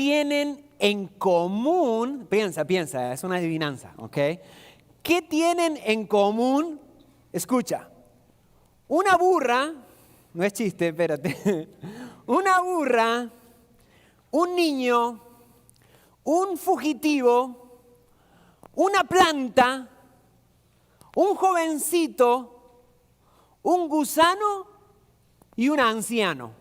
tienen en común? Piensa, es una adivinanza, ¿ok? ¿Qué tienen en común? Escucha, una burra, no es chiste, espérate, una burra, un niño, un fugitivo, una planta, un jovencito, un gusano y un anciano.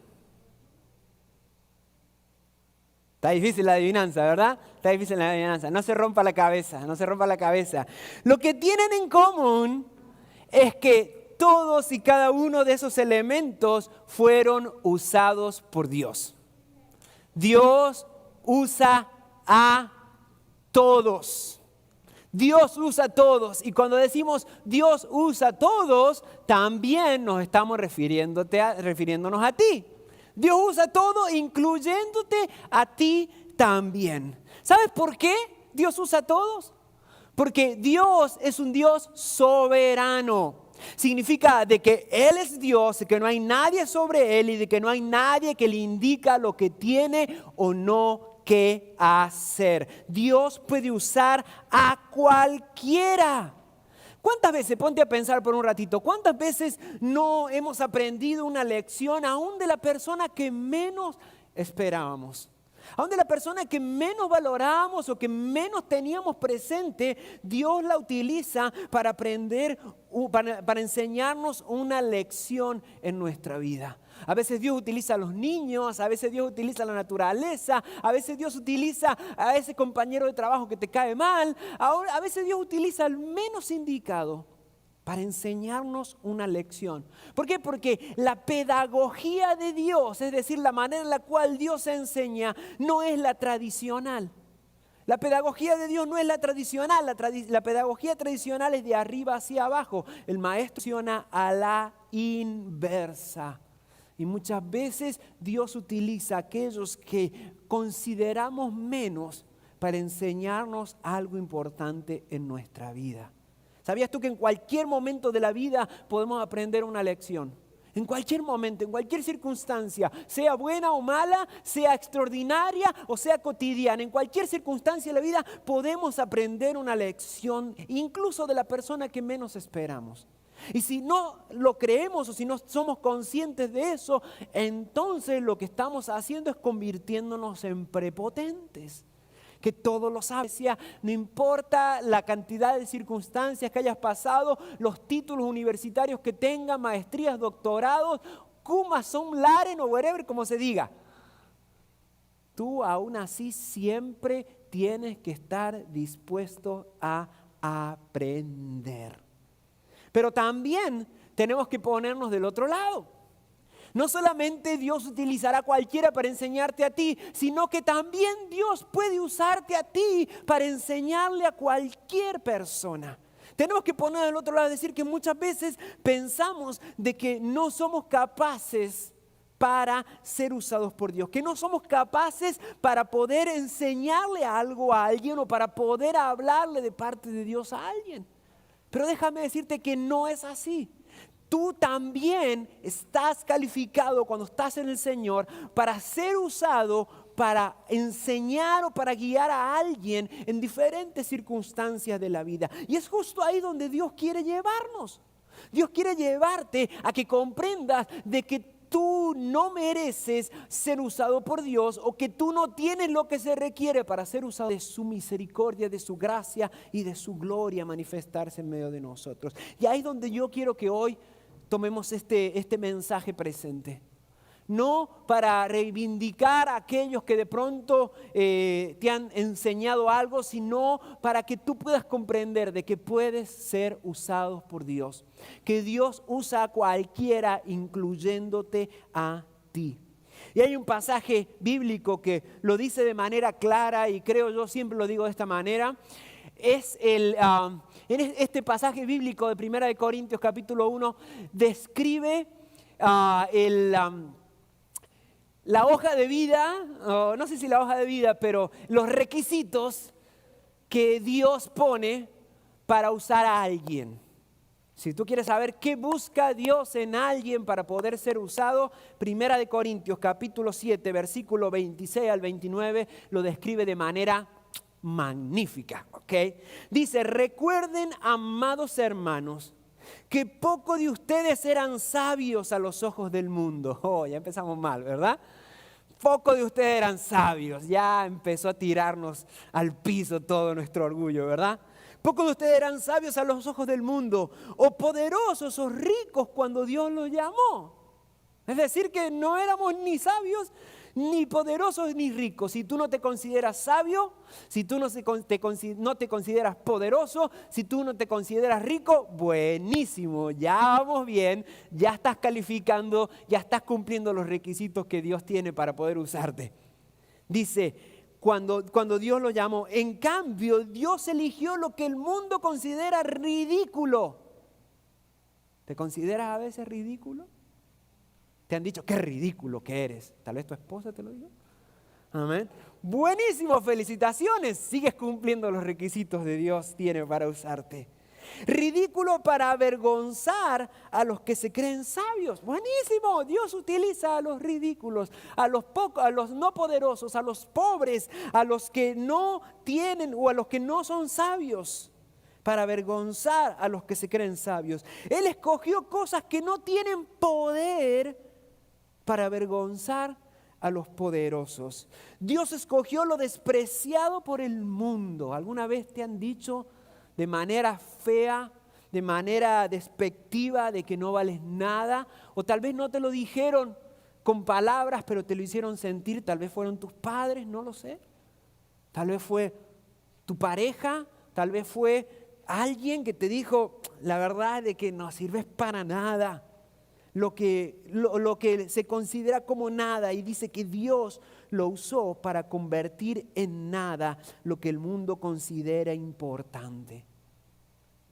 Está difícil la adivinanza, ¿verdad? Está difícil la adivinanza. No se rompa la cabeza, no se rompa la cabeza. Lo que tienen en común es que todos y cada uno de esos elementos fueron usados por Dios. Dios usa a todos. Dios usa a todos. Y cuando decimos Dios usa a todos, también nos estamos refiriéndonos a ti. Dios usa todo, incluyéndote a ti también. ¿Sabes por qué Dios usa a todos? Porque Dios es un Dios soberano. Significa de que Él es Dios, de que no hay nadie sobre Él y de que no hay nadie que le indica lo que tiene o no que hacer. Dios puede usar a cualquiera. ¿Cuántas veces, ponte a pensar por un ratito, cuántas veces no hemos aprendido una lección aún de la persona que menos esperábamos? Aún de la persona que menos valorábamos o que menos teníamos presente, Dios la utiliza para aprender, para enseñarnos una lección en nuestra vida. A veces Dios utiliza a los niños, a veces Dios utiliza la naturaleza, a veces Dios utiliza a ese compañero de trabajo que te cae mal, a veces Dios utiliza al menos indicado para enseñarnos una lección. ¿Por qué? Porque la pedagogía de Dios, es decir, la manera en la cual Dios enseña, no es la tradicional. La pedagogía de Dios no es la tradicional, la pedagogía tradicional es de arriba hacia abajo. El maestro funciona a la inversa. Y muchas veces Dios utiliza a aquellos que consideramos menos para enseñarnos algo importante en nuestra vida. ¿Sabías tú que en cualquier momento de la vida podemos aprender una lección? En cualquier momento, en cualquier circunstancia, sea buena o mala, sea extraordinaria o sea cotidiana, en cualquier circunstancia de la vida podemos aprender una lección, incluso de la persona que menos esperamos. Y si no lo creemos o si no somos conscientes de eso, entonces lo que estamos haciendo es convirtiéndonos en prepotentes. Que todo lo sabe, no importa la cantidad de circunstancias que hayas pasado, los títulos universitarios que tengas, maestrías, doctorados, cum sum laude o whatever, como se diga. Tú aún así siempre tienes que estar dispuesto a aprender. Pero también tenemos que ponernos del otro lado. No solamente Dios utilizará a cualquiera para enseñarte a ti, sino que también Dios puede usarte a ti para enseñarle a cualquier persona. Tenemos que poner del otro lado y decir que muchas veces pensamos de que no somos capaces para ser usados por Dios, que no somos capaces para poder enseñarle algo a alguien o para poder hablarle de parte de Dios a alguien. Pero déjame decirte que no es así. Tú también estás calificado cuando estás en el Señor para ser usado para enseñar o para guiar a alguien en diferentes circunstancias de la vida. Y es justo ahí donde Dios quiere llevarnos. Dios quiere llevarte a que comprendas de que tú no mereces ser usado por Dios o que tú no tienes lo que se requiere para ser usado de su misericordia, de su gracia y de su gloria manifestarse en medio de nosotros. Y ahí es donde yo quiero que hoy tomemos este mensaje presente. No para reivindicar a aquellos que de pronto te han enseñado algo, sino para que tú puedas comprender de que puedes ser usado por Dios. Que Dios usa a cualquiera, incluyéndote a ti. Y hay un pasaje bíblico que lo dice de manera clara y creo yo siempre lo digo de esta manera. Es en este pasaje bíblico de 1 Corintios capítulo 1 describe la hoja de vida, no sé si la hoja de vida, pero los requisitos que Dios pone para usar a alguien. Si tú quieres saber qué busca Dios en alguien para poder ser usado, 1 Corintios capítulo 7, versículo 26 al 29, lo describe de manera magnífica. ¿Ok? Dice, recuerden, amados hermanos, que poco de ustedes eran sabios a los ojos del mundo. Oh, ya empezamos mal, ¿verdad? Poco de ustedes eran sabios. Ya empezó a tirarnos al piso todo nuestro orgullo, ¿verdad? Pocos de ustedes eran sabios a los ojos del mundo, o poderosos o ricos cuando Dios los llamó. Es decir, que no éramos ni sabios, ni poderosos, ni ricos. Si tú no te consideras sabio, si tú no te consideras poderoso, si tú no te consideras rico, buenísimo, ya vamos bien, ya estás calificando, ya estás cumpliendo los requisitos que Dios tiene para poder usarte. Dice, cuando Dios lo llamó, en cambio, Dios eligió lo que el mundo considera ridículo. ¿Te consideras a veces ridículo? ¿Te han dicho qué ridículo que eres? Tal vez tu esposa te lo diga. Amén. Buenísimo, felicitaciones. Sigues cumpliendo los requisitos de Dios tiene para usarte. Ridículo para avergonzar a los que se creen sabios. Buenísimo, Dios utiliza a los ridículos, a los no poderosos, a los pobres, a los que no tienen o a los que no son sabios, para avergonzar a los que se creen sabios. Él escogió cosas que no tienen poder para avergonzar a los poderosos. Dios escogió lo despreciado por el mundo. ¿Alguna vez te han dicho de manera fea, de manera despectiva, de que no vales nada? O tal vez no te lo dijeron con palabras, pero te lo hicieron sentir. Tal vez fueron tus padres, no lo sé. Tal vez fue tu pareja, tal vez fue alguien que te dijo la verdad de que no sirves para nada. Lo que se considera como nada, y dice que Dios lo usó para convertir en nada lo que el mundo considera importante.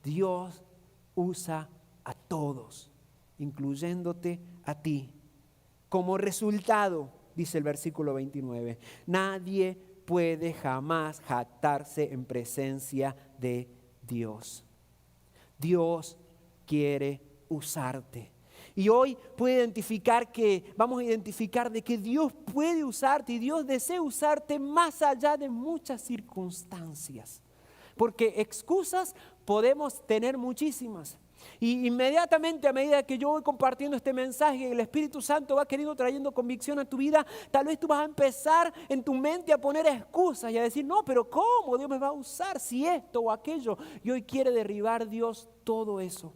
Dios usa a todos, incluyéndote a ti. Como resultado, dice el versículo 29, nadie puede jamás jactarse en presencia de Dios. Dios quiere usarte. Y hoy vamos a identificar de que Dios puede usarte y Dios desea usarte más allá de muchas circunstancias. Porque excusas podemos tener muchísimas. Y inmediatamente a medida que yo voy compartiendo este mensaje, el Espíritu Santo va queriendo trayendo convicción a tu vida, tal vez tú vas a empezar en tu mente a poner excusas y a decir, no, pero ¿cómo Dios me va a usar si esto o aquello? Y hoy quiere derribar Dios todo eso,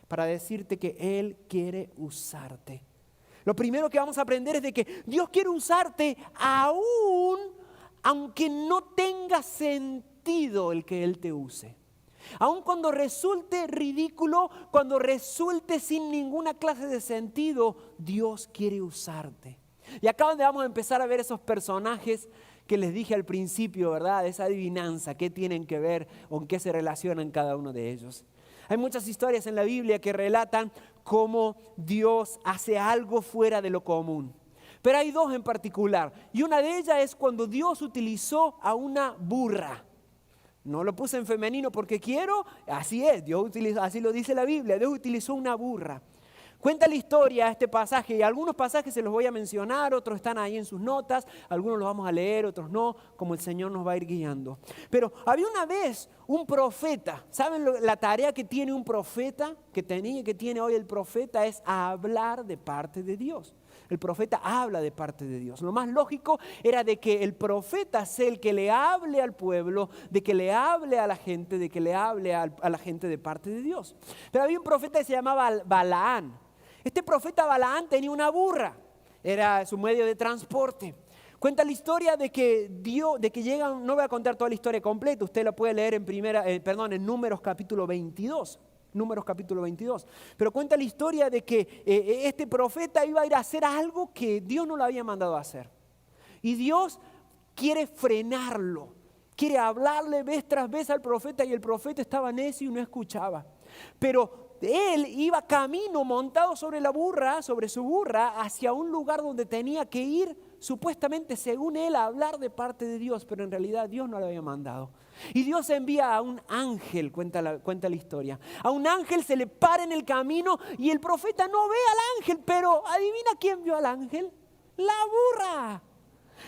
para decirte que Él quiere usarte. Lo primero que vamos a aprender es de que Dios quiere usarte aunque no tenga sentido el que Él te use. Aun cuando resulte ridículo, cuando resulte sin ninguna clase de sentido, Dios quiere usarte. Y acá donde vamos a empezar a ver esos personajes que les dije al principio, ¿verdad? Esa adivinanza, qué tienen que ver o en qué se relacionan cada uno de ellos. Hay muchas historias en la Biblia que relatan cómo Dios hace algo fuera de lo común. Pero hay dos en particular. Y una de ellas es cuando Dios utilizó a una burra. No lo puse en femenino porque quiero, así es, así lo dice la Biblia, Dios utilizó una burra. Cuenta la historia este pasaje, y algunos pasajes se los voy a mencionar, otros están ahí en sus notas, algunos los vamos a leer, otros no, como el Señor nos va a ir guiando. Pero había una vez un profeta. ¿Saben la tarea que tiene un profeta? Que tiene hoy el profeta es hablar de parte de Dios. El profeta habla de parte de Dios. Lo más lógico era de que el profeta sea el que le hable al pueblo, de que le hable a la gente, de que le hable a la gente de parte de Dios. Pero había un profeta que se llamaba Balaán. Este profeta Balaán tenía una burra, era su medio de transporte. Cuenta la historia de que llegan, no voy a contar toda la historia completa, usted la puede leer en Números capítulo 22. Números capítulo 22. Pero cuenta la historia de que este profeta iba a ir a hacer algo que Dios no lo había mandado a hacer. Y Dios quiere frenarlo, quiere hablarle vez tras vez al profeta, y el profeta estaba necio y no escuchaba. Pero él iba camino montado sobre su burra, hacia un lugar donde tenía que ir supuestamente según él a hablar de parte de Dios, pero en realidad Dios no lo había mandado. Y Dios envía a un ángel, cuenta la historia. A un ángel se le para en el camino y el profeta no ve al ángel, pero adivina quién vio al ángel. La burra.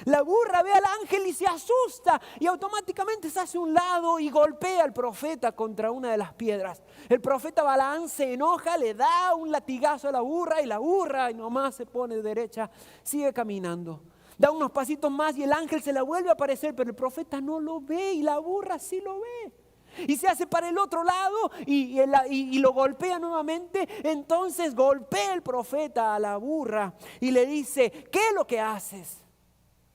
La burra ve al ángel y se asusta y automáticamente se hace a un lado y golpea al profeta contra una de las piedras. El profeta Balaam se enoja, le da un latigazo a la burra y nomás se pone derecha, sigue caminando. Da unos pasitos más y el ángel se la vuelve a aparecer, pero el profeta no lo ve y la burra sí lo ve. Y se hace para el otro lado y lo golpea nuevamente. Entonces golpea el profeta a la burra y le dice, ¿qué es lo que haces?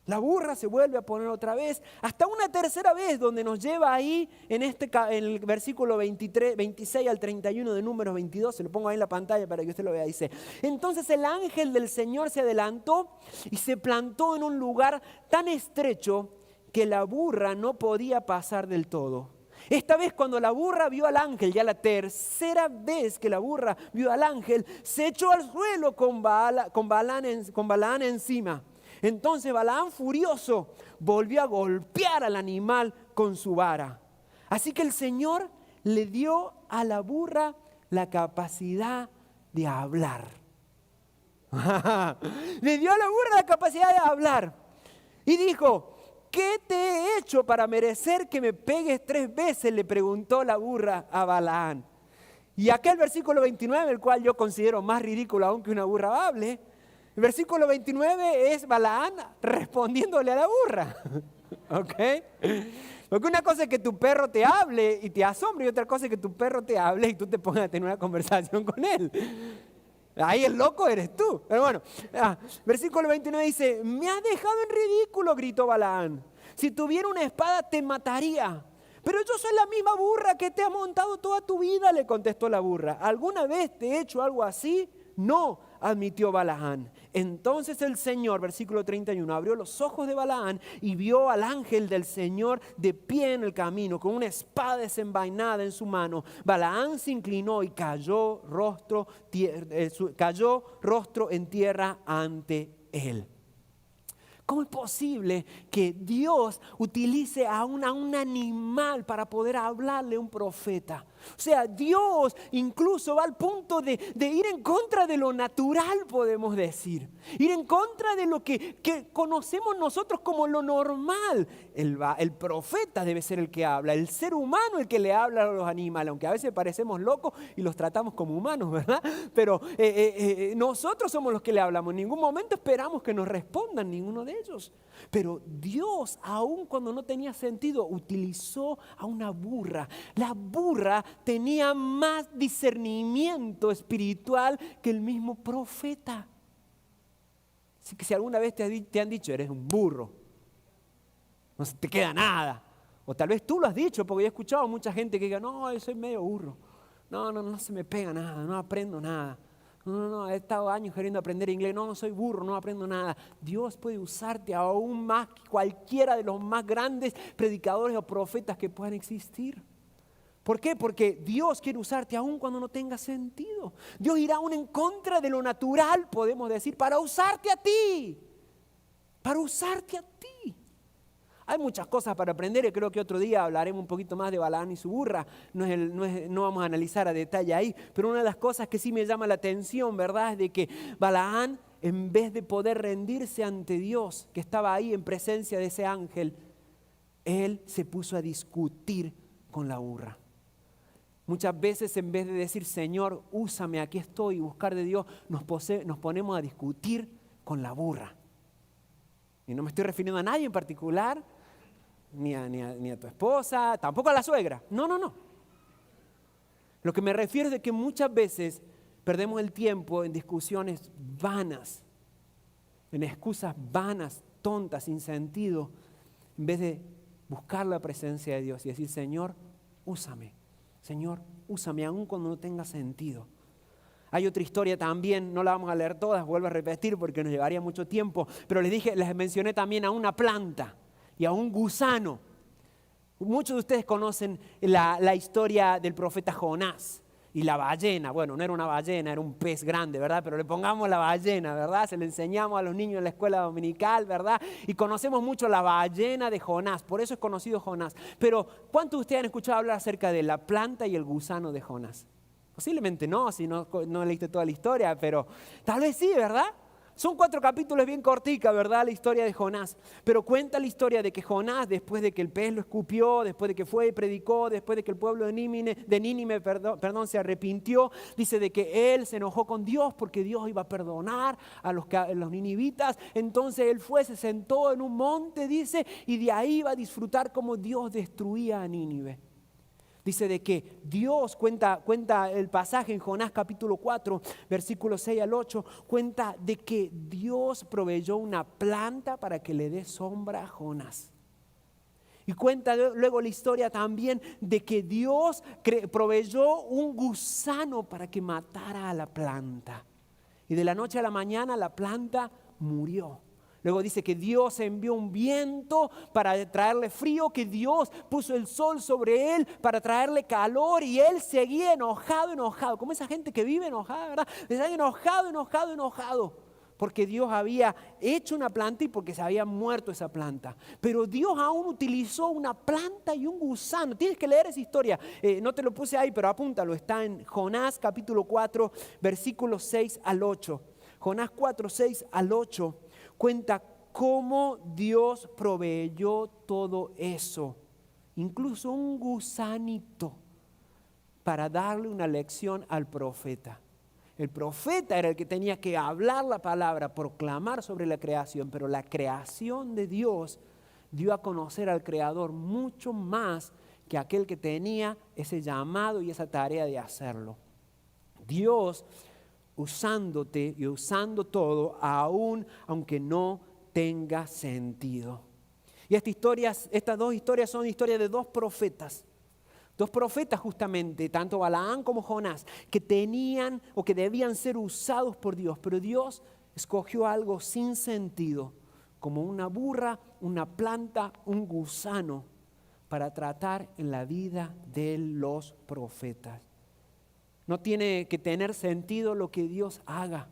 La burra se vuelve a poner otra vez, hasta una tercera vez, donde nos lleva ahí en el versículo 26 al 31 de Números 22, se lo pongo ahí en la pantalla para que usted lo vea, dice, entonces el ángel del Señor se adelantó y se plantó en un lugar tan estrecho que la burra no podía pasar del todo. Esta vez cuando la burra vio al ángel, ya la tercera vez que la burra vio al ángel, se echó al suelo con Balaam encima. Entonces Balaam, furioso, volvió a golpear al animal con su vara. Así que el Señor le dio a la burra la capacidad de hablar. Le dio a la burra la capacidad de hablar. Y dijo, ¿qué te he hecho para merecer que me pegues 3 veces? Le preguntó la burra a Balaam. Y aquel versículo 29, el cual yo considero más ridículo aún que una burra hable, el versículo 29 es Balaam respondiéndole a la burra. ¿Ok? Porque una cosa es que tu perro te hable y te asombre y otra cosa es que tu perro te hable y tú te pongas a tener una conversación con él. Ahí el loco eres tú. Pero bueno, versículo 29 dice, me has dejado en ridículo, gritó Balaam. Si tuviera una espada te mataría. Pero yo soy la misma burra que te ha montado toda tu vida, le contestó la burra. ¿Alguna vez te he hecho algo así? No, admitió Balaam. Entonces el Señor, versículo 31, abrió los ojos de Balaam y vio al ángel del Señor de pie en el camino, con una espada desenvainada en su mano. Balaam se inclinó y cayó rostro en tierra ante él. ¿Cómo es posible que Dios utilice a un animal para poder hablarle a un profeta? O sea, Dios incluso va al punto de ir en contra de lo natural, podemos decir. Ir en contra de lo que conocemos nosotros como lo normal. El profeta debe ser el que habla, el ser humano el que le habla a los animales, aunque a veces parecemos locos y los tratamos como humanos, ¿verdad? Pero nosotros somos los que le hablamos. En ningún momento esperamos que nos respondan ninguno de ellos. Pero Dios, aun cuando no tenía sentido, utilizó a una burra. La burra tenía más discernimiento espiritual que el mismo profeta. Así que si alguna vez te han dicho, eres un burro, no se te queda nada. O tal vez tú lo has dicho, porque yo he escuchado a mucha gente que diga, no, yo soy medio burro. No se me pega nada, no aprendo nada. No, he estado años queriendo aprender inglés. No soy burro, no aprendo nada. Dios puede usarte aún más que cualquiera de los más grandes predicadores o profetas que puedan existir. ¿Por qué? Porque Dios quiere usarte aún cuando no tenga sentido. Dios irá aún en contra de lo natural, podemos decir, para usarte a ti. Para usarte a ti. Hay muchas cosas para aprender y creo que otro día hablaremos un poquito más de Balaam y su burra. No vamos a analizar a detalle ahí, pero una de las cosas que sí me llama la atención, ¿verdad? Es de que Balaam, en vez de poder rendirse ante Dios, que estaba ahí en presencia de ese ángel, él se puso a discutir con la burra. Muchas veces en vez de decir, Señor, úsame, aquí estoy, y buscar de Dios, nos ponemos a discutir con la burra. Y no me estoy refiriendo a nadie en particular, ni a tu esposa, tampoco a la suegra. No. Lo que me refiero es de que muchas veces perdemos el tiempo en discusiones vanas, en excusas vanas, tontas, sin sentido, en vez de buscar la presencia de Dios y decir, Señor, úsame. Señor, úsame aún cuando no tenga sentido. Hay otra historia también, no la vamos a leer todas, vuelvo a repetir porque nos llevaría mucho tiempo, pero les mencioné también a una planta y a un gusano. Muchos de ustedes conocen la historia del profeta Jonás. Y la ballena, bueno, no era una ballena, era un pez grande, ¿verdad? Pero le pongamos la ballena, ¿verdad? Se le enseñamos a los niños en la escuela dominical, ¿verdad? Y conocemos mucho la ballena de Jonás, por eso es conocido Jonás. Pero, ¿cuántos de ustedes han escuchado hablar acerca de la planta y el gusano de Jonás? Posiblemente no, si no leíste toda la historia, pero tal vez sí, ¿verdad? Son 4 capítulos bien cortica, ¿verdad? La historia de Jonás. Pero cuenta la historia de que Jonás, después de que el pez lo escupió, después de que fue y predicó, después de que el pueblo de Nínive se arrepintió, dice de que él se enojó con Dios porque Dios iba a perdonar a los ninivitas. Entonces él fue, se sentó en un monte, dice, y de ahí iba a disfrutar cómo Dios destruía a Nínive. Dice de que Dios, cuenta el pasaje en Jonás capítulo 4, versículos 6 al 8, cuenta de que Dios proveyó una planta para que le dé sombra a Jonás. Y cuenta luego la historia también de que Dios proveyó un gusano para que matara a la planta. Y de la noche a la mañana la planta murió. Luego dice que Dios envió un viento para traerle frío, que Dios puso el sol sobre él para traerle calor y él seguía enojado, como esa gente que vive enojada, ¿verdad? Está enojado, porque Dios había hecho una planta y porque se había muerto esa planta. Pero Dios aún utilizó una planta y un gusano. Tienes que leer esa historia, no te lo puse ahí, pero apúntalo, está en Jonás capítulo 4, versículos 6 al 8. Jonás 4, 6 al 8. Cuenta cómo Dios proveyó todo eso, incluso un gusanito, para darle una lección al profeta. El profeta era el que tenía que hablar la palabra, proclamar sobre la creación, pero la creación de Dios dio a conocer al Creador mucho más que aquel que tenía ese llamado y esa tarea de hacerlo. Dios usándote y usando todo, aún aunque no tenga sentido. Y estas 2 historias son historias de 2 profetas. 2 profetas justamente, tanto Balaam como Jonás, que tenían o que debían ser usados por Dios, pero Dios escogió algo sin sentido, como una burra, una planta, un gusano, para tratar en la vida de los profetas. No tiene que tener sentido lo que Dios haga.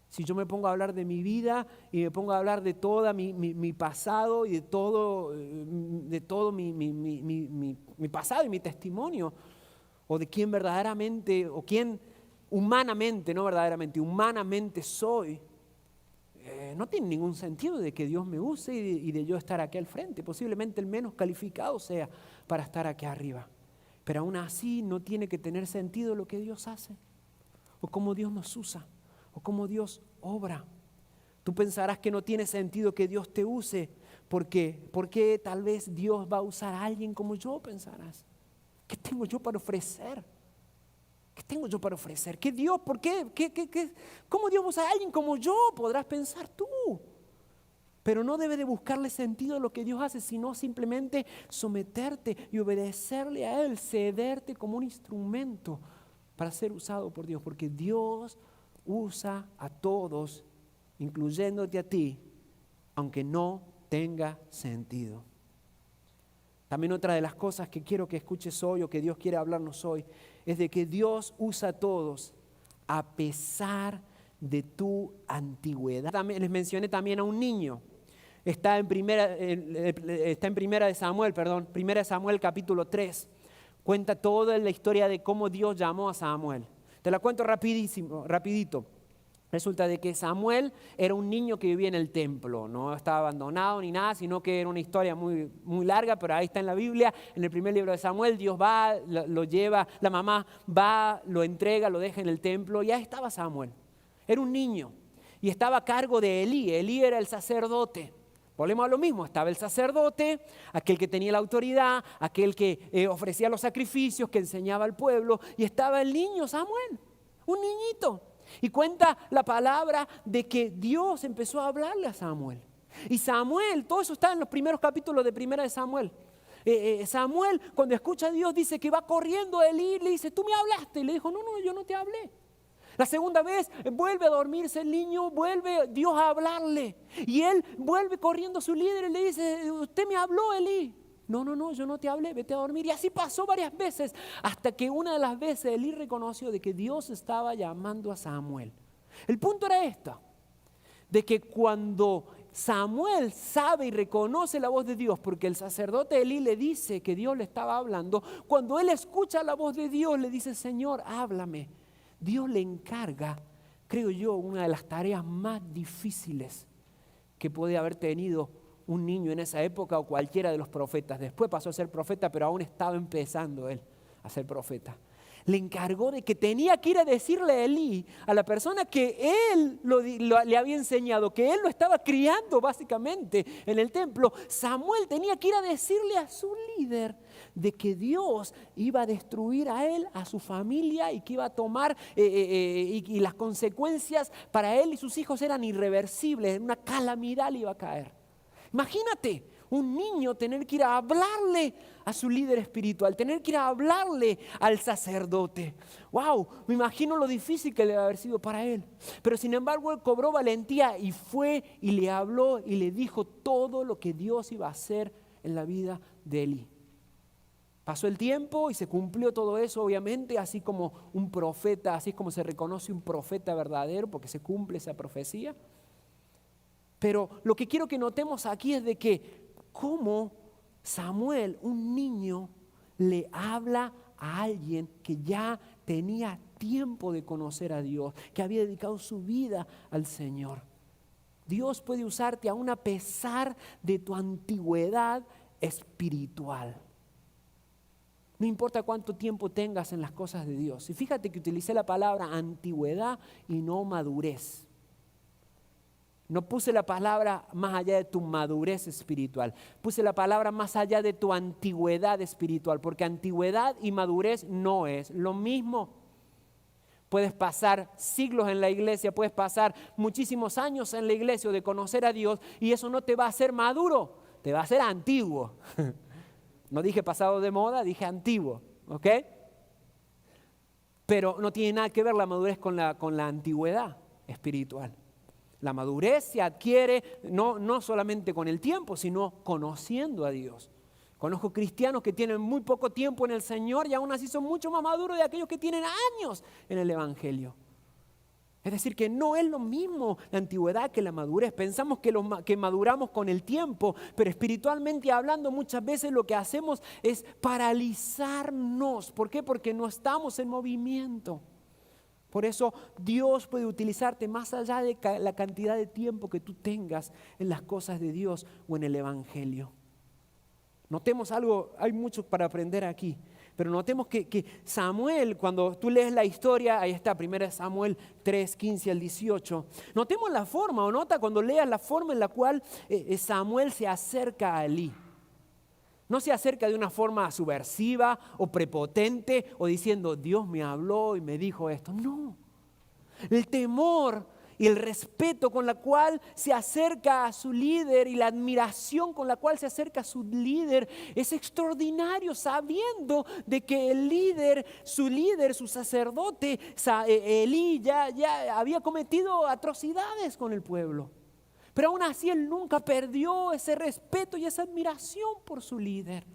Si yo me pongo a hablar de mi vida y me pongo a hablar de todo mi pasado y de todo mi pasado y mi testimonio, o de quién verdaderamente, o quién humanamente, no verdaderamente, humanamente soy, no tiene ningún sentido de que Dios me use y de yo estar aquí al frente. Posiblemente el menos calificado sea para estar aquí arriba. Pero aún así no tiene que tener sentido lo que Dios hace, o cómo Dios nos usa, o cómo Dios obra. Tú pensarás que no tiene sentido que Dios te use, porque tal vez Dios va a usar a alguien como yo, pensarás. ¿Qué tengo yo para ofrecer? ¿Qué tengo yo para ofrecer? ¿Qué Dios? ¿Por qué? ¿Cómo Dios usa a alguien como yo? Podrás pensar tú. Pero no debe de buscarle sentido a lo que Dios hace, sino simplemente someterte y obedecerle a Él, cederte como un instrumento para ser usado por Dios, porque Dios usa a todos, incluyéndote a ti, aunque no tenga sentido. También otra de las cosas que quiero que escuches hoy, o que Dios quiere hablarnos hoy, es de que Dios usa a todos a pesar de tu antigüedad. También les mencioné también a un niño. Está en primera de Samuel capítulo 3. Cuenta toda la historia de cómo Dios llamó a Samuel. Te la cuento rapidito. Resulta de que Samuel era un niño que vivía en el templo, no estaba abandonado ni nada, sino que era una historia muy, muy larga, pero ahí está en la Biblia, en el primer libro de Samuel. Dios va, lo lleva, la mamá va, lo entrega, lo deja en el templo, y ahí estaba Samuel. Era un niño y estaba a cargo de Elí. Elí era el sacerdote. Volvemos a lo mismo, estaba el sacerdote, aquel que tenía la autoridad, aquel que ofrecía los sacrificios, que enseñaba al pueblo, y estaba el niño Samuel, un niñito. Y cuenta la palabra de que Dios empezó a hablarle a Samuel. Y Samuel, todo eso está en los primeros capítulos de Primera de Samuel. Samuel, cuando escucha a Dios, dice que va corriendo a Elí, le dice, tú me hablaste. Y le dijo, no, yo no te hablé. La segunda vez vuelve a dormirse el niño, vuelve Dios a hablarle. Y él vuelve corriendo a su líder y le dice, usted me habló, Elí. No, yo no te hablé, vete a dormir. Y así pasó varias veces, hasta que una de las veces Elí reconoció de que Dios estaba llamando a Samuel. El punto era esto, de que cuando Samuel sabe y reconoce la voz de Dios, porque el sacerdote Elí le dice que Dios le estaba hablando, cuando él escucha la voz de Dios, le dice, Señor, háblame. Dios le encarga, creo yo, una de las tareas más difíciles que puede haber tenido un niño en esa época o cualquiera de los profetas. Después pasó a ser profeta, pero aún estaba empezando él a ser profeta. Le encargó de que tenía que ir a decirle a Elí, a la persona que él le había enseñado, que él lo estaba criando básicamente en el templo. Samuel tenía que ir a decirle a su líder de que Dios iba a destruir a él, a su familia, y que iba a tomar, y las consecuencias para él y sus hijos eran irreversibles, una calamidad le iba a caer. Imagínate un niño tener que ir a hablarle a su líder espiritual, tener que ir a hablarle al sacerdote. ¡Wow! Me imagino lo difícil que le debe haber sido para él. Pero sin embargo él cobró valentía y fue y le habló y le dijo todo lo que Dios iba a hacer en la vida de Elí. Pasó el tiempo y se cumplió todo eso, obviamente, así como un profeta, así como se reconoce un profeta verdadero, porque se cumple esa profecía. Pero lo que quiero que notemos aquí es de que cómo Samuel, un niño, le habla a alguien que ya tenía tiempo de conocer a Dios, que había dedicado su vida al Señor. Dios puede usarte aún a pesar de tu antigüedad espiritual. No importa cuánto tiempo tengas en las cosas de Dios. Y fíjate que utilicé la palabra antigüedad y no madurez. No puse la palabra más allá de tu madurez espiritual. Puse la palabra más allá de tu antigüedad espiritual. Porque antigüedad y madurez no es lo mismo. Puedes pasar siglos en la iglesia, puedes pasar muchísimos años en la iglesia de conocer a Dios y eso no te va a hacer maduro, te va a hacer antiguo. No dije pasado de moda, dije antiguo, ¿ok? Pero no tiene nada que ver la madurez con la antigüedad espiritual. La madurez se adquiere no solamente con el tiempo, sino conociendo a Dios. Conozco cristianos que tienen muy poco tiempo en el Señor y aún así son mucho más maduros de aquellos que tienen años en el Evangelio. Es decir, que no es lo mismo la antigüedad que la madurez. Pensamos que maduramos con el tiempo, pero espiritualmente hablando muchas veces lo que hacemos es paralizarnos. ¿Por qué? Porque no estamos en movimiento. Por eso Dios puede utilizarte más allá de la cantidad de tiempo que tú tengas en las cosas de Dios o en el Evangelio. Notemos algo, hay mucho para aprender aquí, pero notemos que Samuel, cuando tú lees la historia, ahí está, 1 Samuel 3, 15 al 18, notemos la forma, o nota cuando leas la forma en la cual Samuel se acerca a Elí. No se acerca de una forma subversiva o prepotente o diciendo, Dios me habló y me dijo esto. No, el temor y el respeto con la cual se acerca a su líder y la admiración con la cual se acerca a su líder es extraordinario, sabiendo de que el líder, su sacerdote, Elí, ya había cometido atrocidades con el pueblo. Pero aún así él nunca perdió ese respeto y esa admiración por su líder.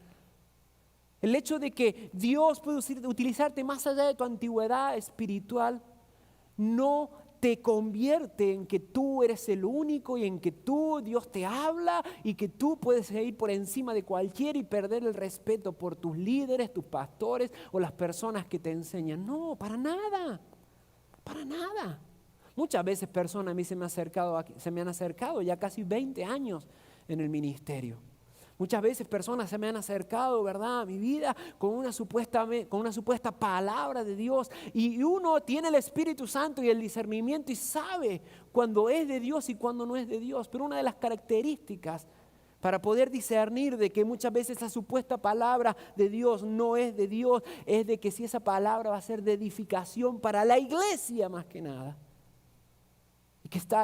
El hecho de que Dios puede utilizarte más allá de tu antigüedad espiritual no te convierte en que tú eres el único y en que Dios te habla y que tú puedes ir por encima de cualquiera y perder el respeto por tus líderes, tus pastores o las personas que te enseñan. No, para nada, para nada. Muchas veces personas a mí se me han acercado ya casi 20 años en el ministerio. Muchas veces personas se me han acercado, ¿verdad?, a mi vida con una supuesta palabra de Dios. Y uno tiene el Espíritu Santo y el discernimiento y sabe cuando es de Dios y cuando no es de Dios. Pero una de las características para poder discernir de que muchas veces esa supuesta palabra de Dios no es de Dios, es de que si esa palabra va a ser de edificación para la iglesia más que nada.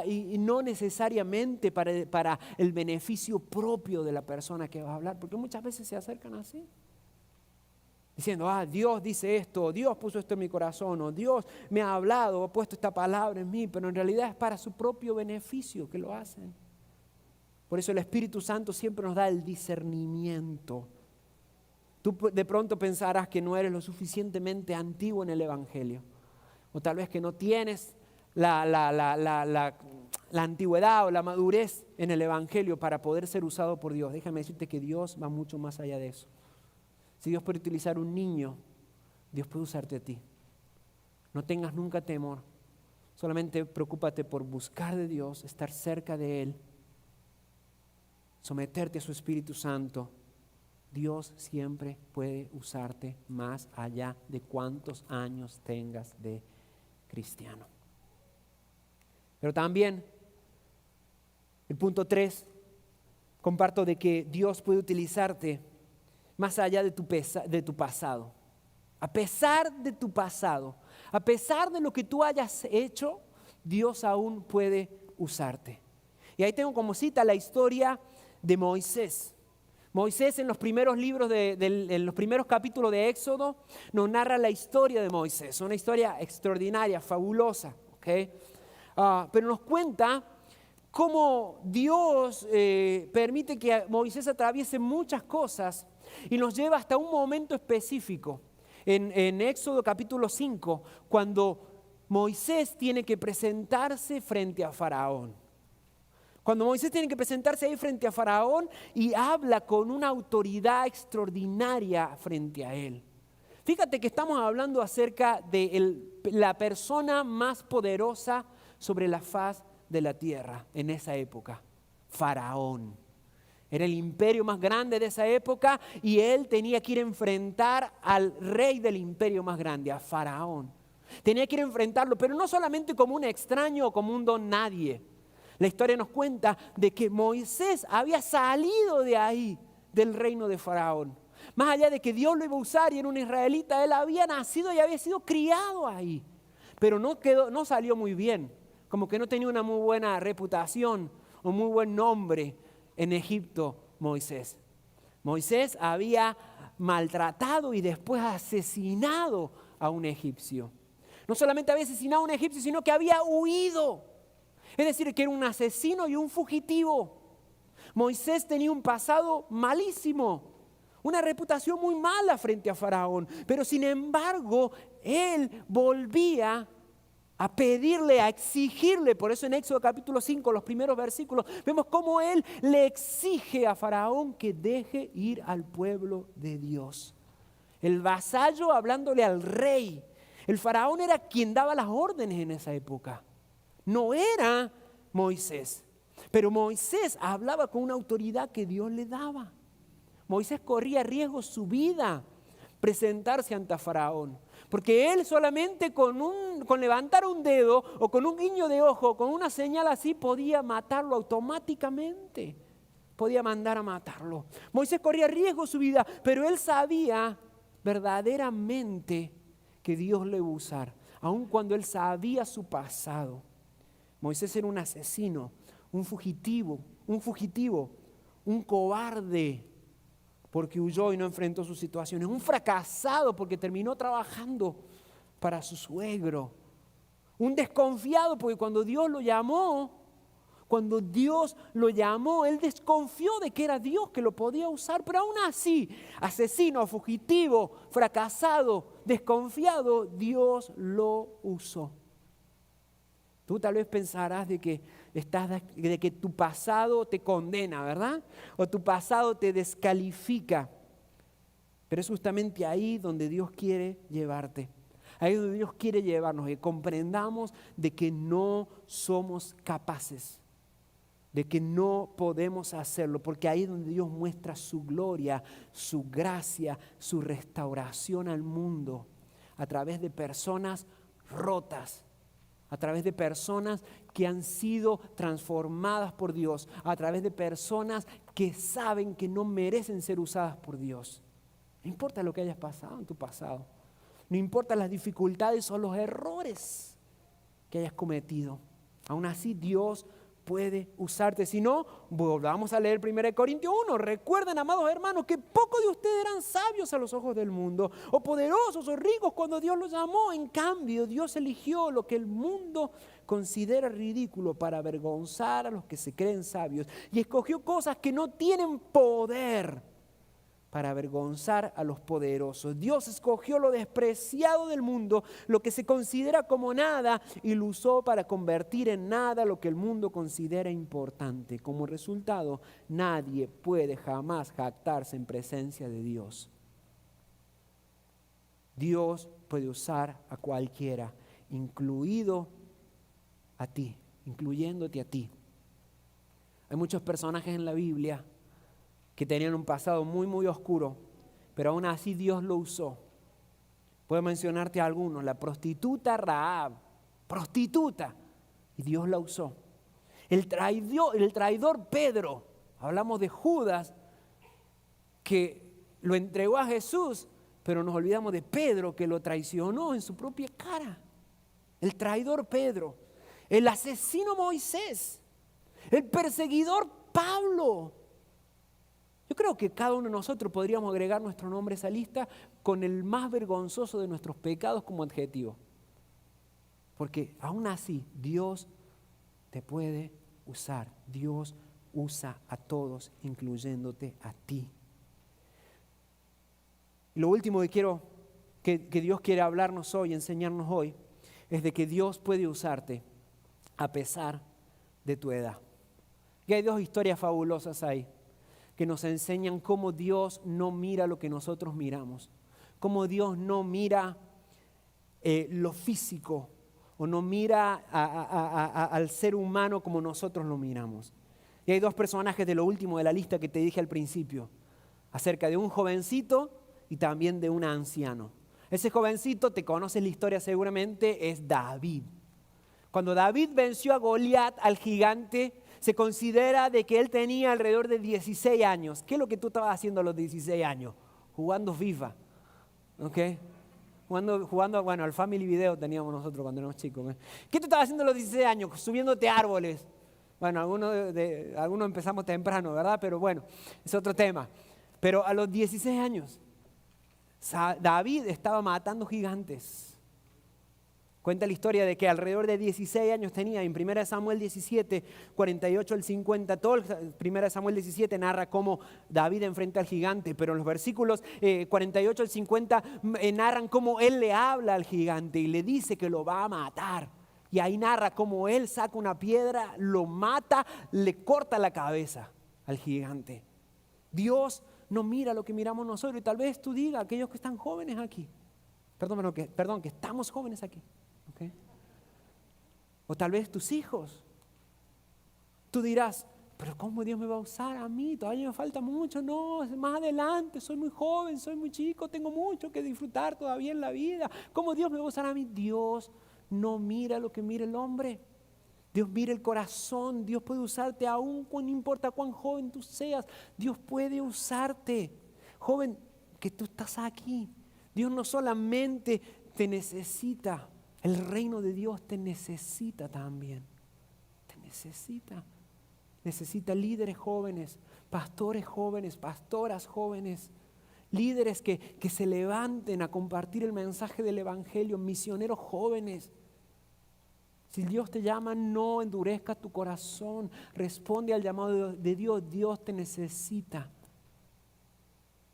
Y no necesariamente para el beneficio propio de la persona que va a hablar, porque muchas veces se acercan así, diciendo, Dios dice esto, Dios puso esto en mi corazón, o Dios me ha hablado, ha puesto esta palabra en mí, pero en realidad es para su propio beneficio que lo hacen. Por eso el Espíritu Santo siempre nos da el discernimiento Tú de pronto pensarás que no eres lo suficientemente antiguo en el Evangelio. O tal vez que no tienes la antigüedad o la madurez en el Evangelio para poder ser usado por Dios. Déjame decirte que Dios va mucho más allá de eso. Si Dios puede utilizar un niño, Dios puede usarte a ti. No tengas nunca temor. Solamente preocúpate por buscar de Dios, estar cerca de Él, someterte a su Espíritu Santo. Dios siempre puede usarte más allá de cuántos años tengas de cristiano. Pero también, el punto 3, comparto de que Dios puede utilizarte más allá de tu pasado. A pesar de tu pasado, a pesar de lo que tú hayas hecho, Dios aún puede usarte. Y ahí tengo como cita la historia de Moisés. Moisés en los primeros libros, en los primeros capítulos de Éxodo, nos narra la historia de Moisés. Una historia extraordinaria, fabulosa. ¿Okay? Pero nos cuenta cómo Dios permite que Moisés atraviese muchas cosas y nos lleva hasta un momento específico. En Éxodo capítulo 5, cuando Moisés tiene que presentarse frente a Faraón. Cuando Moisés tiene que presentarse ahí frente a Faraón y habla con una autoridad extraordinaria frente a él. Fíjate que estamos hablando acerca de la persona más poderosa sobre la faz de la tierra en esa época, Faraón. Era el imperio más grande de esa época y él tenía que ir a enfrentar al rey del imperio más grande, a Faraón. Tenía que ir a enfrentarlo, pero no solamente como un extraño o como un don nadie. La historia nos cuenta de que Moisés había salido de ahí, del reino de Faraón. Más allá de que Dios lo iba a usar y era un israelita, él había nacido y había sido criado ahí. Pero no salió muy bien, como que no tenía una muy buena reputación o muy buen nombre en Egipto, Moisés. Moisés había maltratado y después asesinado a un egipcio. No solamente había asesinado a un egipcio, sino que había huido. Es decir, que era un asesino y un fugitivo. Moisés tenía un pasado malísimo, una reputación muy mala frente a Faraón. Pero sin embargo, él volvía a pedirle, a exigirle. Por eso en Éxodo capítulo 5, los primeros versículos, vemos cómo él le exige a Faraón que deje ir al pueblo de Dios. El vasallo hablándole al rey. El faraón era quien daba las órdenes en esa época. No era Moisés, pero Moisés hablaba con una autoridad que Dios le daba. Moisés corría riesgo su vida presentarse ante Faraón, porque él solamente con levantar un dedo o con un guiño de ojo, con una señal así podía matarlo automáticamente, podía mandar a matarlo. Moisés corría riesgo su vida, pero él sabía verdaderamente que Dios le iba a usar, aun cuando él sabía su pasado. Moisés era un asesino, un fugitivo, un cobarde porque huyó y no enfrentó sus situaciones, un fracasado porque terminó trabajando para su suegro, un desconfiado porque cuando Dios lo llamó, él desconfió de que era Dios que lo podía usar, pero aún así, asesino, fugitivo, fracasado, desconfiado, Dios lo usó. Tú tal vez pensarás de que tu pasado te condena, ¿verdad? O tu pasado te descalifica. Pero es justamente ahí donde Dios quiere llevarte. Ahí donde Dios quiere llevarnos, que comprendamos de que no somos capaces, de que no podemos hacerlo, porque ahí es donde Dios muestra su gloria, su gracia, su restauración al mundo, a través de personas rotas, a través de personas que han sido transformadas por Dios, a través de personas que saben que no merecen ser usadas por Dios. No importa lo que hayas pasado en tu pasado, no importa las dificultades o los errores que hayas cometido, aún así Dios puede usarte. Si no, volvamos a leer 1 Corintios 1. Recuerden, amados hermanos, que pocos de ustedes eran sabios a los ojos del mundo, o poderosos o ricos cuando Dios los llamó. En cambio, Dios eligió lo que el mundo considera ridículo para avergonzar a los que se creen sabios, y escogió cosas que no tienen poder para avergonzar a los poderosos. Dios escogió lo despreciado del mundo, lo que se considera como nada, y lo usó para convertir en nada lo que el mundo considera importante. Como resultado, nadie puede jamás jactarse en presencia de Dios. Dios puede usar a cualquiera, incluyéndote a ti. Hay muchos personajes en la Biblia que tenían un pasado muy, muy oscuro, pero aún así Dios lo usó. Puedo mencionarte algunos: la prostituta Rahab, prostituta, y Dios la usó. El traidor Pedro, hablamos de Judas, que lo entregó a Jesús, pero nos olvidamos de Pedro, que lo traicionó en su propia cara. El traidor Pedro, el asesino Moisés, el perseguidor Pablo. Yo creo que cada uno de nosotros podríamos agregar nuestro nombre a esa lista con el más vergonzoso de nuestros pecados como adjetivo. Porque aún así Dios te puede usar. Dios usa a todos, incluyéndote a ti. Y lo último que Dios quiere hablarnos hoy, enseñarnos hoy, es de que Dios puede usarte a pesar de tu edad. Y hay dos historias fabulosas ahí que nos enseñan cómo Dios no mira lo que nosotros miramos, cómo Dios no mira lo físico o no mira al ser humano como nosotros lo miramos. Y hay dos personajes de lo último de la lista que te dije al principio, acerca de un jovencito y también de un anciano. Ese jovencito, te conoces la historia seguramente, es David. Cuando David venció a Goliat, al gigante, se considera de que él tenía alrededor de 16 años. ¿Qué es lo que tú estabas haciendo a los 16 años? Jugando FIFA. ¿Ok? Jugando, bueno, al Family Video teníamos nosotros cuando éramos chicos. ¿Qué tú estabas haciendo a los 16 años? Subiéndote árboles. Bueno, algunos empezamos temprano, ¿verdad? Pero bueno, es otro tema. Pero a los 16 años, David estaba matando gigantes. Cuenta la historia de que alrededor de 16 años tenía. En 1 Samuel 17, 48 al 50, todo el 1 Samuel 17 narra cómo David enfrenta al gigante, pero en los versículos 48 al 50 narran cómo él le habla al gigante y le dice que lo va a matar. Y ahí narra cómo él saca una piedra, lo mata, le corta la cabeza al gigante. Dios no mira lo que miramos nosotros. Y tal vez tú digas, aquellos que están jóvenes aquí, perdón, que estamos jóvenes aquí, ¿okay? O tal vez tus hijos. Tú dirás, pero ¿cómo Dios me va a usar a mí? Todavía me falta mucho. No, más adelante, soy muy joven, soy muy chico, tengo mucho que disfrutar todavía en la vida. ¿Cómo Dios me va a usar a mí? Dios no mira lo que mira el hombre. Dios mira el corazón. Dios puede usarte aún, no importa cuán joven tú seas. Dios puede usarte. Joven, que tú estás aquí. Dios no solamente te necesita, el reino de Dios te necesita también. Te necesita. Necesita líderes jóvenes, pastores jóvenes, pastoras jóvenes, líderes que se levanten a compartir el mensaje del evangelio, misioneros jóvenes. Si Dios te llama, no endurezcas tu corazón, responde al llamado de Dios. Dios te necesita.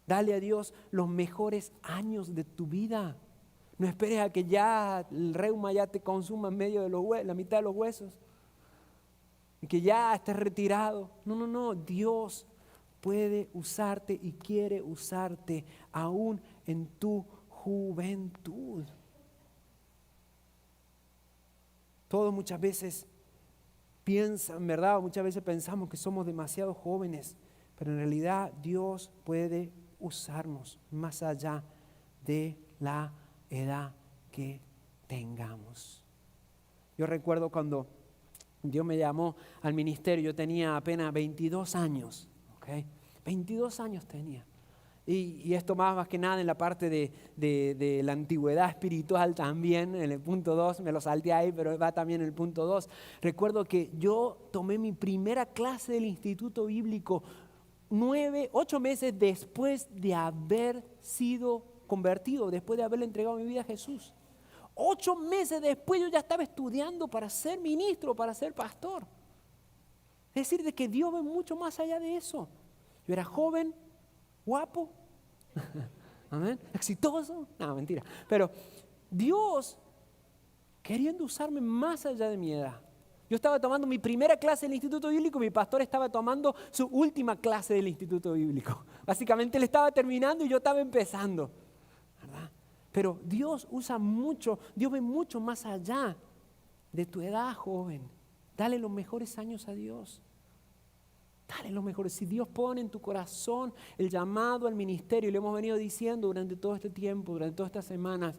Dale a Dios los mejores años de tu vida. No esperes a que ya el reuma ya te consuma en medio de la mitad de los huesos y que ya estés retirado. No. Dios puede usarte y quiere usarte aún en tu juventud. Todos muchas veces piensan, ¿verdad? Muchas veces pensamos que somos demasiado jóvenes, pero en realidad Dios puede usarnos más allá de la edad que tengamos. Yo recuerdo cuando Dios me llamó al ministerio, yo tenía apenas 22 años, ¿okay? 22 años tenía. Y esto más que nada en la parte de la antigüedad espiritual también, en el punto 2, me lo salté ahí, pero va también en el punto 2. Recuerdo que yo tomé mi primera clase del Instituto Bíblico 8 meses después de haber sido convertido, después de haberle entregado mi vida a Jesús. 8 meses después yo ya estaba estudiando para ser ministro, para ser pastor. Es decir, de que Dios ve mucho más allá de eso. Yo era joven, guapo, Amén. ¿Exitoso? No, mentira. Pero Dios queriendo usarme más allá de mi edad. Yo estaba tomando mi primera clase del Instituto Bíblico, mi pastor estaba tomando su última clase del Instituto Bíblico. Básicamente él estaba terminando y yo estaba empezando, ¿verdad? Pero Dios usa mucho, Dios ve mucho más allá de tu edad, joven. Dale los mejores años a Dios. Dale los mejores. Si Dios pone en tu corazón el llamado al ministerio, y lo hemos venido diciendo durante todo este tiempo, durante todas estas semanas,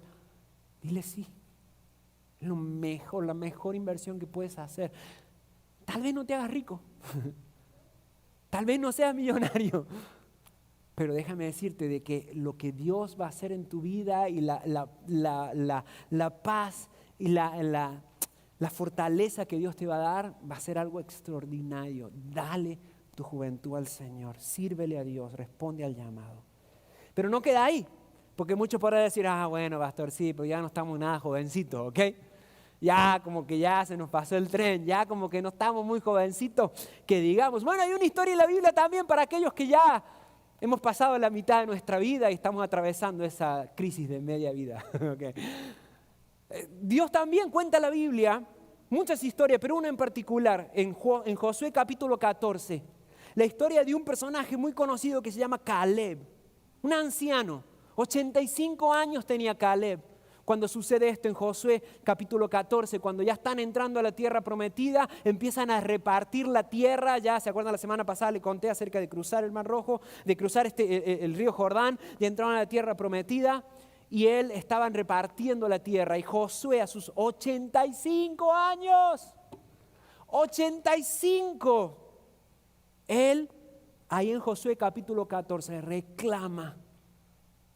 dile sí. Es lo mejor, la mejor inversión que puedes hacer. Tal vez no te hagas rico. Tal vez no seas millonario. Pero déjame decirte de que lo que Dios va a hacer en tu vida y la paz y la fortaleza que Dios te va a dar va a ser algo extraordinario. Dale tu juventud al Señor. Sírvele a Dios. Responde al llamado. Pero no queda ahí. Porque muchos podrán decir, bueno, pastor, sí, pero ya no estamos nada jovencitos, ¿ok? Ya como que ya se nos pasó el tren, ya como que no estamos muy jovencitos, que digamos. Bueno, hay una historia en la Biblia también para aquellos que ya hemos pasado la mitad de nuestra vida y estamos atravesando esa crisis de media vida, ¿ok? Dios también cuenta en la Biblia muchas historias, pero una en particular, en Josué capítulo 14, la historia de un personaje muy conocido que se llama Caleb, un anciano. 85 años tenía Caleb cuando sucede esto en Josué capítulo 14, cuando ya están entrando a la tierra prometida, empiezan a repartir la tierra. Ya se acuerdan, la semana pasada le conté acerca de cruzar el Mar Rojo, de cruzar el río Jordán, y entraron a la tierra prometida, y él estaban repartiendo la tierra, y Josué a sus 85 años, 85, él ahí en Josué capítulo 14 reclama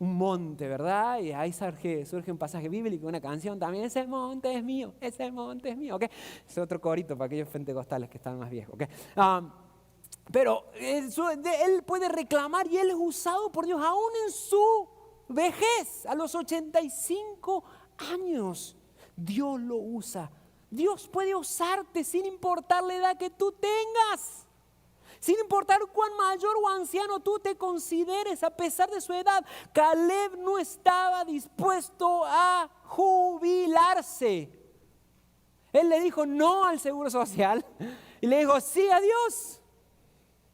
un monte, ¿verdad? Y ahí surge un pasaje bíblico, una canción también. Ese monte es mío, ese monte es mío, ¿ok? Es otro corito para aquellos pentecostales que están más viejos, ¿ok? Pero él puede reclamar y él es usado por Dios aún en su vejez, a los 85 años. Dios lo usa. Dios puede usarte sin importar la edad que tú tengas. Sin importar cuán mayor o anciano tú te consideres, a pesar de su edad, Caleb no estaba dispuesto a jubilarse. Él le dijo no al seguro social y le dijo sí a Dios,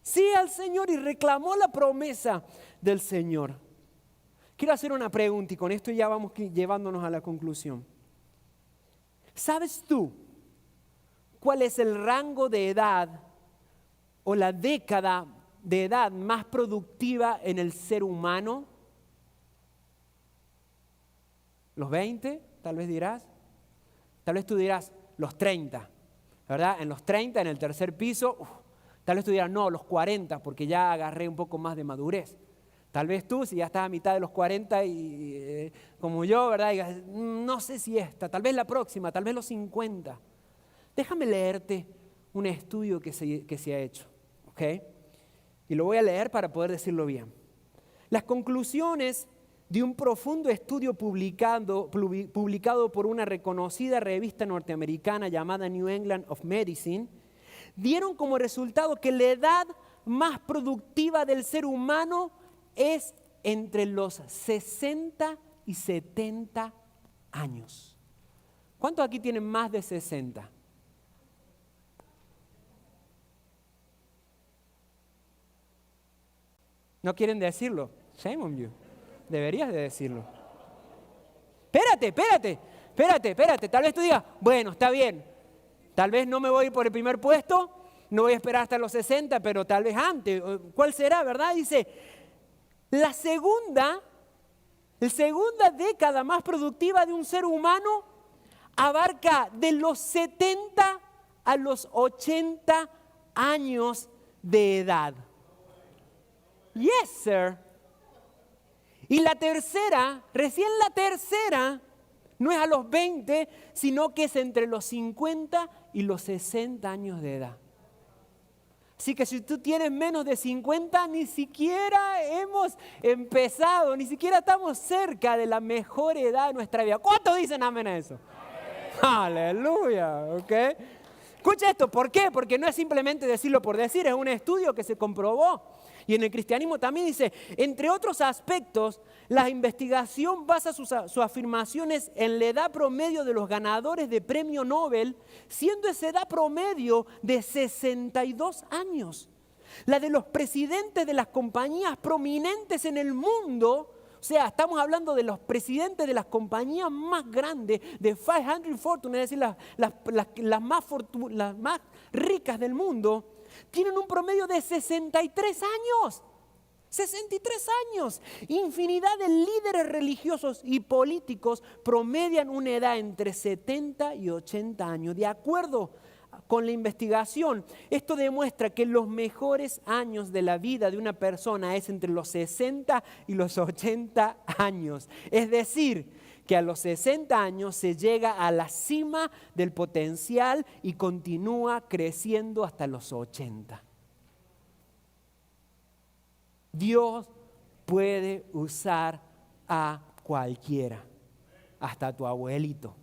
sí al Señor, y reclamó la promesa del Señor. Quiero hacer una pregunta y con esto ya vamos llevándonos a la conclusión. ¿Sabes tú cuál es el rango de edad o la década de edad más productiva en el ser humano? ¿Los 20? Tal vez dirás. Tal vez tú dirás los 30, ¿verdad? En los 30, en el tercer piso. Tal vez tú dirás, no, los 40, porque ya agarré un poco más de madurez. Tal vez tú, si ya estás a mitad de los 40 y como yo, ¿verdad? Digas, no sé si esta, tal vez la próxima, tal vez los 50. Déjame leerte un estudio que se ha hecho. ¿Okay? Y lo voy a leer para poder decirlo bien. Las conclusiones de un profundo estudio publicado por una reconocida revista norteamericana llamada New England of Medicine dieron como resultado que la edad más productiva del ser humano es entre los 60 y 70 años. ¿Cuántos aquí tienen más de 60? ¿No quieren decirlo? Shame on you. Deberías de decirlo. Espérate. Tal vez tú digas, bueno, está bien. Tal vez no me voy por el primer puesto, no voy a esperar hasta los 60, pero tal vez antes. ¿Cuál será, verdad? Dice, la segunda década más productiva de un ser humano abarca de los 70 a los 80 años de edad. Yes, sir. Y recién la tercera, no es a los 20, sino que es entre los 50 y los 60 años de edad. Así que si tú tienes menos de 50, ni siquiera hemos empezado, ni siquiera estamos cerca de la mejor edad de nuestra vida. ¿Cuántos dicen amén a eso? Aleluya, ¿ok? Escucha esto, ¿por qué? Porque no es simplemente decirlo por decir, es un estudio que se comprobó. Y en el cristianismo también dice, entre otros aspectos, la investigación basa sus afirmaciones en la edad promedio de los ganadores de premio Nobel, siendo esa edad promedio de 62 años. La de los presidentes de las compañías prominentes en el mundo, o sea, estamos hablando de los presidentes de las compañías más grandes, de 500 Fortune, es decir, las más ricas del mundo, tienen un promedio de 63 años. 63 años. Infinidad de líderes religiosos y políticos promedian una edad entre 70 y 80 años. De acuerdo con la investigación, esto demuestra que los mejores años de la vida de una persona es entre los 60 y los 80 años. Es decir, que a los 60 años se llega a la cima del potencial y continúa creciendo hasta los 80. Dios puede usar a cualquiera, hasta a tu abuelito.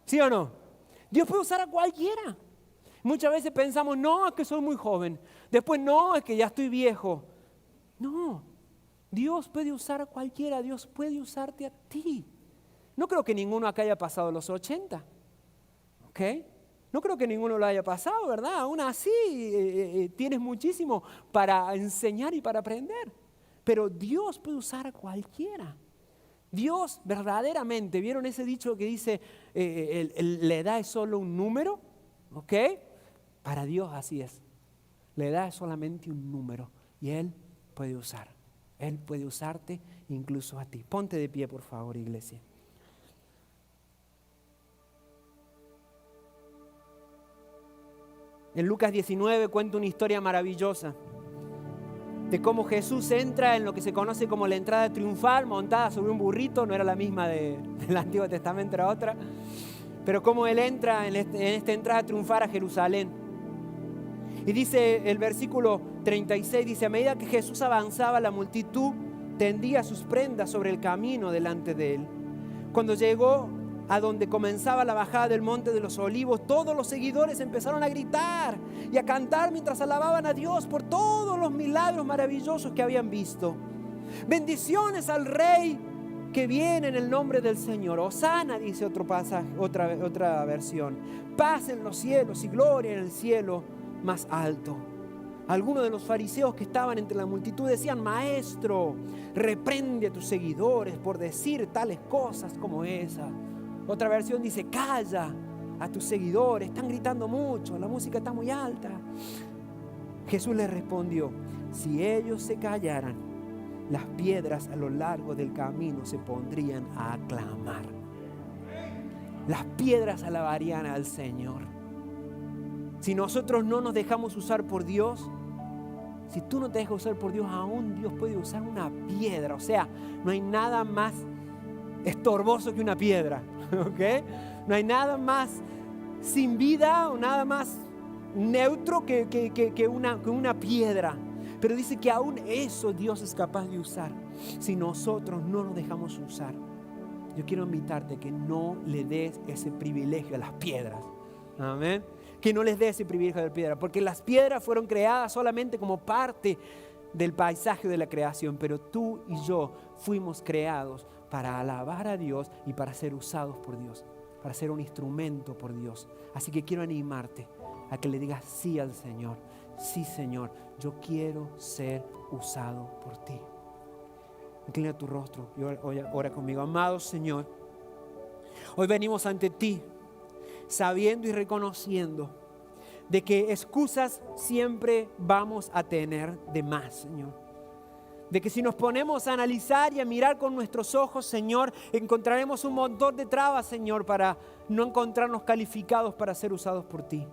¿Sí o no? Dios puede usar a cualquiera. Muchas veces pensamos, no, es que soy muy joven. Después, no, es que ya estoy viejo. No, Dios puede usar a cualquiera. Dios puede usarte a ti. No creo que ninguno acá haya pasado los 80. ¿Ok? No creo que ninguno lo haya pasado, ¿verdad? Aún así, tienes muchísimo para enseñar y para aprender. Pero Dios puede usar a cualquiera. Dios verdaderamente, ¿vieron ese dicho que dice, la edad es solo un número? ¿Ok? Para Dios así es. La edad es solamente un número y Él puede usar. Él puede usarte incluso a ti. Ponte de pie, por favor, iglesia. En Lucas 19 cuenta una historia maravillosa de cómo Jesús entra en lo que se conoce como la entrada triunfal, montada sobre un burrito. No era la misma del Antiguo Testamento, era otra. Pero cómo Él entra en esta entrada triunfal a Jerusalén. Y dice el versículo 36, dice, a medida que Jesús avanzaba, la multitud tendía sus prendas sobre el camino delante de Él. Cuando llegó a donde comenzaba la bajada del Monte de los Olivos, todos los seguidores empezaron a gritar y a cantar mientras alababan a Dios por todos los milagros maravillosos que habían visto. Bendiciones al Rey que viene en el nombre del Señor. Hosana, dice otro pasaje, otra versión. Paz en los cielos y gloria en el cielo más alto. Algunos de los fariseos que estaban entre la multitud decían, Maestro, reprende a tus seguidores por decir tales cosas como esa. Otra versión dice, calla a tus seguidores, están gritando mucho, la música está muy alta. Jesús les respondió, si ellos se callaran, las piedras a lo largo del camino se pondrían a aclamar. Las piedras alabarían al Señor. Si nosotros no nos dejamos usar por Dios, si tú no te dejas usar por Dios, aún Dios puede usar una piedra. O sea, no hay nada más estorboso que una piedra. ¿Okay? No hay nada más sin vida o nada más neutro que una piedra. Pero dice que aún eso Dios es capaz de usar si nosotros no nos dejamos usar. Yo quiero invitarte que no le des ese privilegio a las piedras. Amén. Que no les des ese privilegio a las piedras, porque las piedras fueron creadas solamente como parte del paisaje de la creación, pero tú y yo fuimos creados para alabar a Dios y para ser usados por Dios, para ser un instrumento por Dios. Así que quiero animarte a que le digas sí al Señor. Sí, Señor, yo quiero ser usado por ti. Inclina tu rostro y ora conmigo. Amado Señor, hoy venimos ante ti sabiendo y reconociendo de que excusas siempre vamos a tener de más, Señor. De que si nos ponemos a analizar y a mirar con nuestros ojos, Señor, encontraremos un montón de trabas, Señor, para no encontrarnos calificados para ser usados por ti.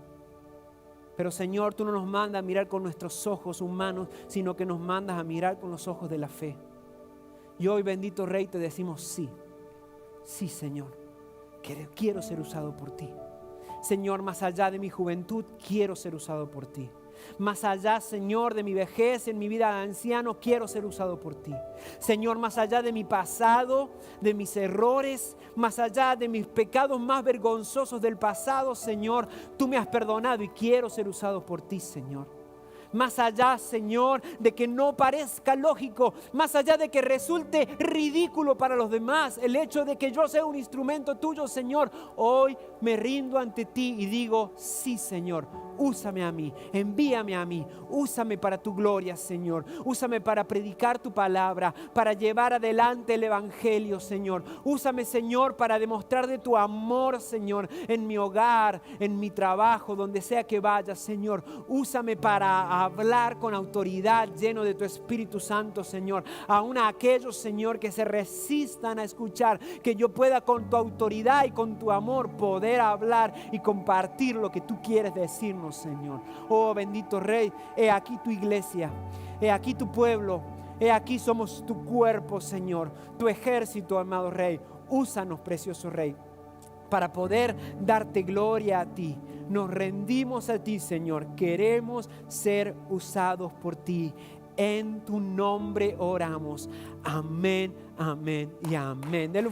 Pero, Señor, tú no nos mandas a mirar con nuestros ojos humanos, sino que nos mandas a mirar con los ojos de la fe. Y hoy, bendito Rey, te decimos sí. Sí, Señor, quiero ser usado por ti. Señor, más allá de mi juventud, quiero ser usado por ti. Más allá, Señor, de mi vejez, en mi vida de anciano, quiero ser usado por ti. Señor, más allá de mi pasado, de mis errores, más allá de mis pecados más vergonzosos del pasado, Señor, tú me has perdonado y quiero ser usado por ti, Señor. Más allá, Señor, de que no parezca lógico, más allá de que resulte ridículo para los demás, el hecho de que yo sea un instrumento tuyo, Señor, hoy me rindo ante ti y digo, sí, Señor, úsame a mí, envíame a mí, úsame para tu gloria, Señor, úsame para predicar tu palabra, para llevar adelante el evangelio, Señor, úsame, Señor, para demostrar de tu amor, Señor, en mi hogar, en mi trabajo, donde sea que vaya, Señor, úsame para hablar con autoridad, lleno de tu Espíritu Santo, Señor, aún a aquellos, Señor, que se resistan a escuchar, que yo pueda con tu autoridad y con tu amor poder hablar y compartir lo que tú quieres decirnos, Señor. Oh, bendito Rey, he aquí tu iglesia, he aquí tu pueblo, he aquí somos tu cuerpo, Señor, tu ejército, amado Rey. Úsanos, precioso Rey, para poder darte gloria a ti. Nos rendimos a ti, Señor. Queremos ser usados por ti. En tu nombre oramos. Amén, amén y amén.